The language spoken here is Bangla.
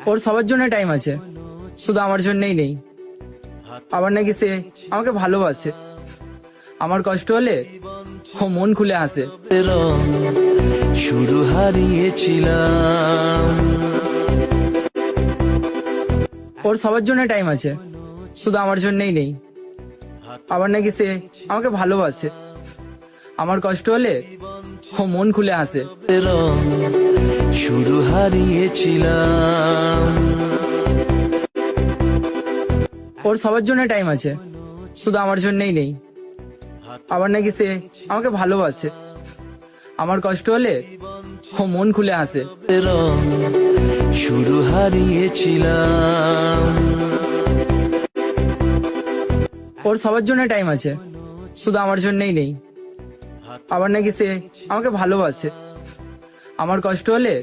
ওর সবার জন্য টাইম আছে, শুধু আমার জন্যই নেই। আবার নাকি সে আমাকে ভালোবাসে, আমার কষ্ট হলে ও মন খুলে হাসে। শুরু হারিয়েছিলাম। ওর সবার জন্য টাইম আছে, শুধু আমার জন্যই নেই। আবার নাকি সে আমাকে ভালোবাসে, আমার কষ্ট হলে ও মন খুলে হাসে। শুরু হারিয়েছিলাম। ওর সবার জন্য টাইম আছে, শুধু আমার জন্যই নেই। আবার নাকি সে আমাকে ভালোবাসে, আমার কষ্ট হলে ও মন খুলে হাসে। শুরু হারিয়েছিলাম। ওর সবার জন্য টাইম আছে, শুধু আমার জন্যই নেই। আবার নাকি সে আমাকে ভালোবাসে, আমার কষ্ট হলে